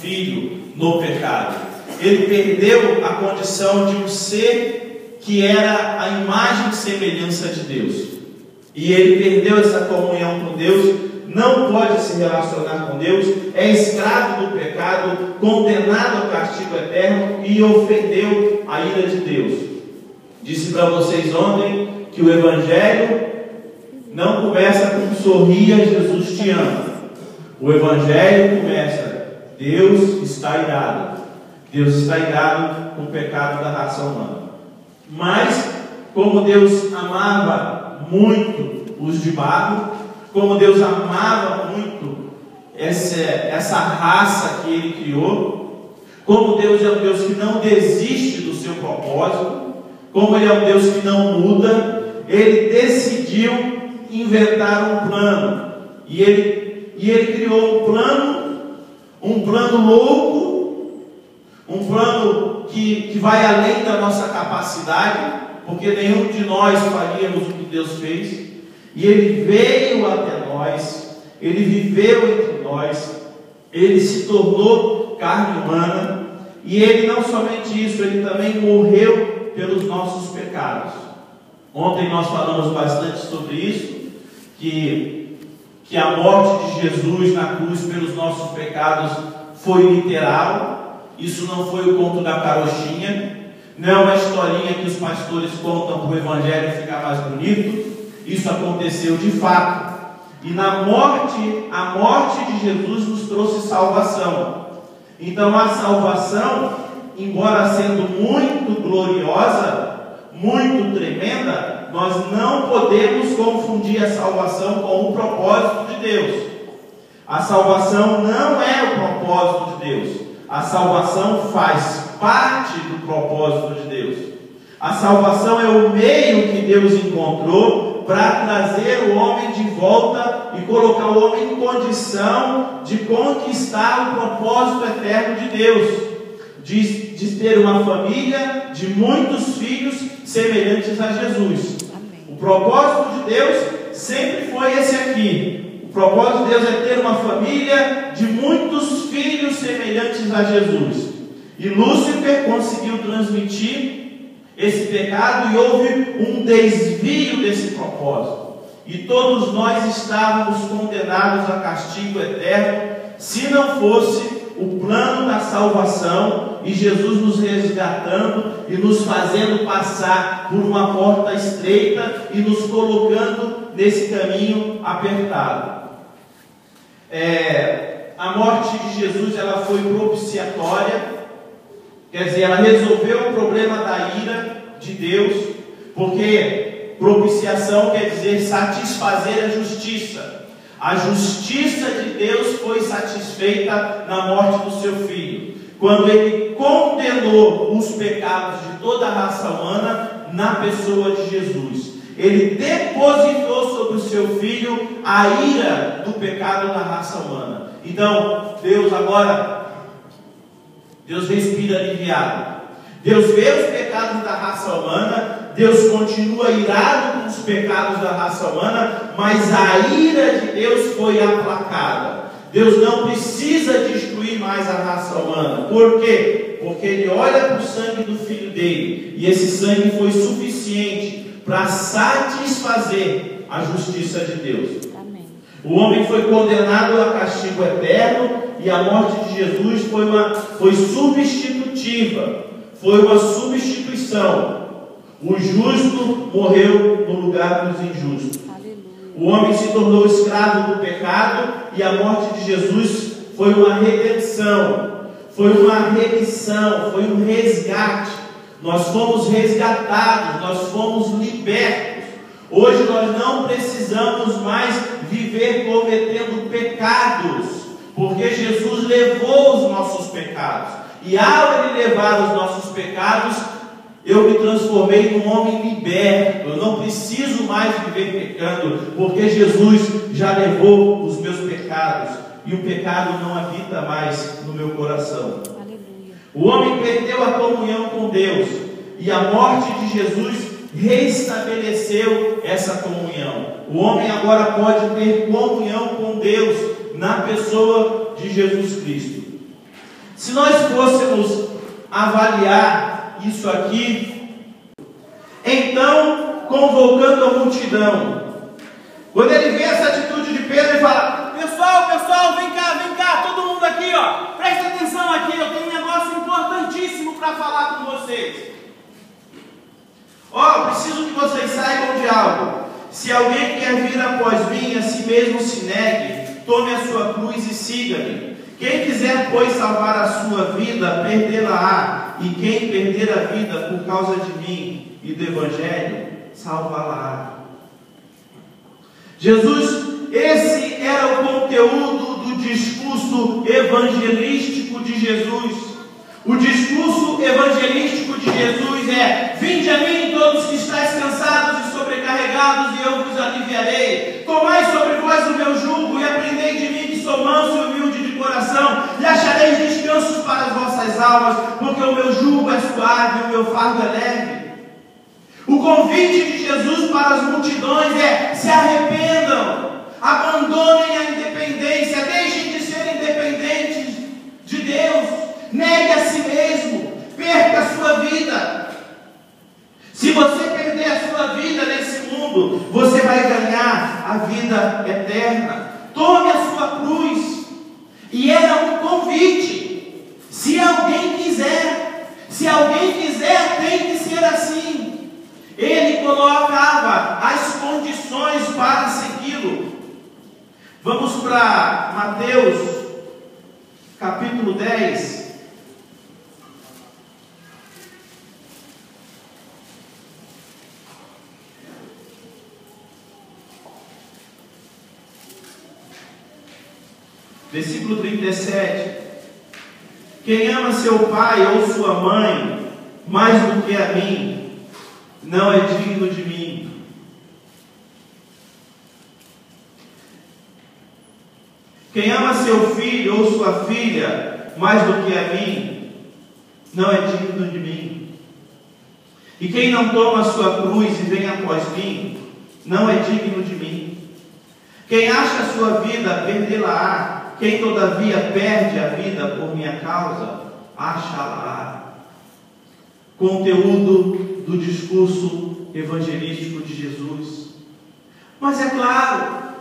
filho no pecado. Ele perdeu a condição de um ser que era a imagem e semelhança de Deus. E ele perdeu essa comunhão com Deus, não pode se relacionar com Deus, é escravo do pecado, condenado ao castigo eterno e ofendeu a ira de Deus. Disse para vocês ontem que o Evangelho não começa com sorria, Jesus te ama. O Evangelho começa, Deus está irado. Deus está irado com o pecado da raça humana. Mas, como Deus amava muito os de barro, como Deus amava muito essa raça que Ele criou, como Deus é um Deus que não desiste do seu propósito, como Ele é um Deus que não muda, Ele decidiu inventar um plano. E Ele criou um plano louco, um plano que vai além da nossa capacidade, porque nenhum de nós faríamos o que Deus fez. E Ele veio até nós, Ele viveu entre nós, Ele se tornou carne humana, e Ele não somente isso, Ele também morreu pelos nossos pecados. Ontem nós falamos bastante sobre isso, que a morte de Jesus na cruz pelos nossos pecados foi literal. Isso não foi o conto da carochinha, não é uma historinha que os pastores contam para o Evangelho ficar mais bonito. Isso aconteceu de fato. E a morte de Jesus nos trouxe salvação. Então a salvação, embora sendo muito gloriosa, muito tremenda, nós não podemos confundir a salvação com o propósito de Deus. A salvação não é o propósito de Deus. A salvação faz parte do propósito de Deus. A salvação é o meio que Deus encontrou para trazer o homem de volta e colocar o homem em condição de conquistar o propósito eterno de Deus, de ter uma família de muitos filhos semelhantes a Jesus. Amém. O propósito de Deus sempre foi esse aqui. O propósito de Deus é ter uma família de muitos filhos semelhantes a Jesus. E Lúcifer conseguiu transmitir esse pecado e houve um desvio desse propósito. E todos nós estávamos condenados a castigo eterno se não fosse o plano da salvação e Jesus nos resgatando e nos fazendo passar por uma porta estreita e nos colocando nesse caminho apertado. A morte de Jesus, ela foi propiciatória. Quer dizer, ela resolveu o problema da ira de Deus, porque propiciação quer dizer satisfazer a justiça. A justiça de Deus foi satisfeita na morte do seu Filho, quando Ele condenou os pecados de toda a raça humana na pessoa de Jesus. Ele depositou sobre o seu Filho a ira do pecado da raça humana. Então, Deus respira aliviado. Deus vê os pecados da raça humana, Deus continua irado com os pecados da raça humana, mas a ira de Deus foi aplacada. Deus não precisa destruir mais a raça humana. Por quê? Porque Ele olha para o sangue do Filho dele, e esse sangue foi suficiente para satisfazer a justiça de Deus. Amém. O homem foi condenado a castigo eterno, e a morte de Jesus foi substitutiva, foi uma substituição. O justo morreu no lugar dos injustos. Aleluia. O homem se tornou escravo do pecado, e a morte de Jesus foi uma redenção, foi uma remissão, foi um resgate. Nós fomos resgatados, nós fomos libertos. Hoje nós não precisamos mais viver cometendo pecados, porque Jesus levou os nossos pecados. E ao Ele levar os nossos pecados, eu me transformei num homem liberto. Eu não preciso mais viver pecando, porque Jesus já levou os meus pecados, e o pecado não habita mais no meu coração. Aleluia. O homem perdeu a comunhão com Deus, e a morte de Jesus restabeleceu essa comunhão. O homem agora pode ter comunhão com Deus na pessoa de Jesus Cristo. Se nós fôssemos avaliar isso aqui, então, convocando a multidão, quando ele vê essa atitude de Pedro, ele fala: pessoal, vem cá, todo mundo aqui, ó, presta atenção aqui, eu tenho um negócio importantíssimo para falar com vocês. Ó, preciso que vocês saibam de algo. Se alguém quer vir após mim, a si mesmo se negue, tome a sua cruz e siga-me. Quem quiser, pois, salvar a sua vida, perdê-la-á. E quem perder a vida por causa de mim e do Evangelho, salvá-la-á. Jesus, esse era o conteúdo do discurso evangelístico de Jesus. O discurso evangelístico de Jesus é: vinde a mim todos que estáis cansados e sobrecarregados, e eu vos aliviarei. Tomai sobre vós o meu jugo e aprendei de mim, que sou manso e humilde de coração, e achareis descansos para as vossas almas, porque o meu jugo é suave e o meu fardo é leve. O convite de Jesus para as multidões é: se arrependam, abandonem a independência, deixem de ser independentes de Deus, negue a si mesmo, perca a sua vida. Se você perder a sua vida nesse mundo, você vai ganhar a vida eterna. Tome a sua cruz. E era um convite. Se alguém quiser, tem que ser assim. Ele colocava as condições para segui-lo. Vamos para Mateus, capítulo 10. Versículo 37. Quem ama seu pai ou sua mãe mais do que a mim, não é digno de mim. Quem ama seu filho ou sua filha mais do que a mim, não é digno de mim. E quem não toma a sua cruz e vem após mim, não é digno de mim. Quem acha a sua vida, perdê-la-á. Quem todavia perde a vida por minha causa, acha-la. Conteúdo do discurso evangelístico de Jesus. Mas é claro,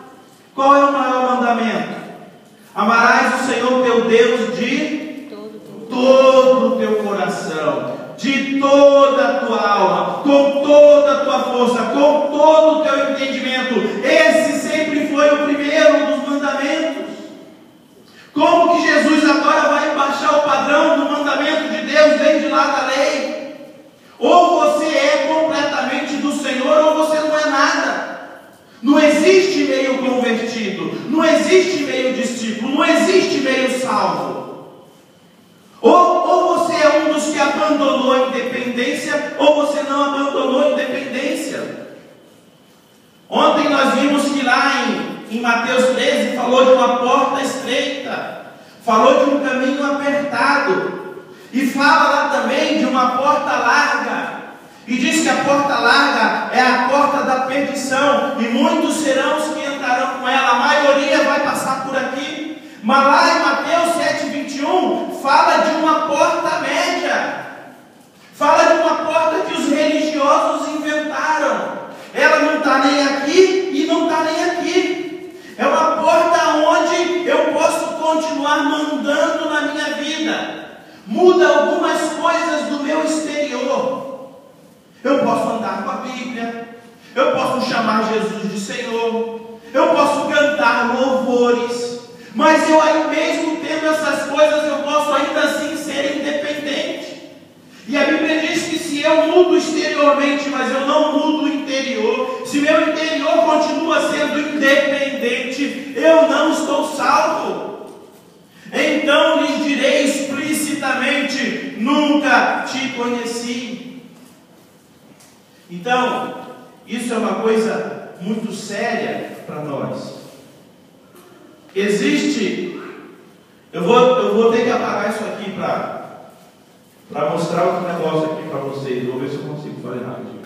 qual é o maior mandamento? Amarás o Senhor teu Deus de todo o teu coração, de toda a tua alma, com toda a tua força, com todo o teu entendimento. Esse sempre foi o primeiro dos mandamentos. Como que Jesus agora vai baixar o padrão do mandamento de Deus desde lá da lei? Ou você é completamente do Senhor, ou você não é nada. Não existe meio convertido, não existe meio discípulo, não existe meio salvo. Ou você é um dos que abandonou a independência, ou você não abandonou a independência. Ontem nós vimos que lá em Mateus 13 falou de uma porta estreita, falou de um caminho apertado, e fala lá também de uma porta larga, e diz que a porta larga é a porta da perdição, e muitos serão os que entrarão com ela, a maioria vai passar por aqui. Mas lá em Mateus 7:21 fala de uma porta média, fala de uma porta que os religiosos inventaram. Ela não está nem aqui e não está nem aqui. É uma porta onde eu posso continuar mandando na minha vida. Muda algumas coisas do meu exterior. Eu posso andar com a Bíblia, eu posso chamar Jesus de Senhor, eu posso cantar louvores, mas eu aí mesmo tendo essas coisas, eu posso ainda assim ser independente. E a Bíblia diz que se eu mudo exteriormente, mas eu não mudo o interior, se meu interior continua sendo independente, eu não estou salvo. Então lhes direi explicitamente: nunca te conheci. Então, isso é uma coisa muito séria para nós. Existe, eu vou ter que apagar isso aqui para mostrar outro negócio aqui para vocês. Vou ver se eu consigo fazer rapidinho.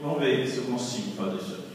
Vamos ver se eu consigo fazer isso aqui.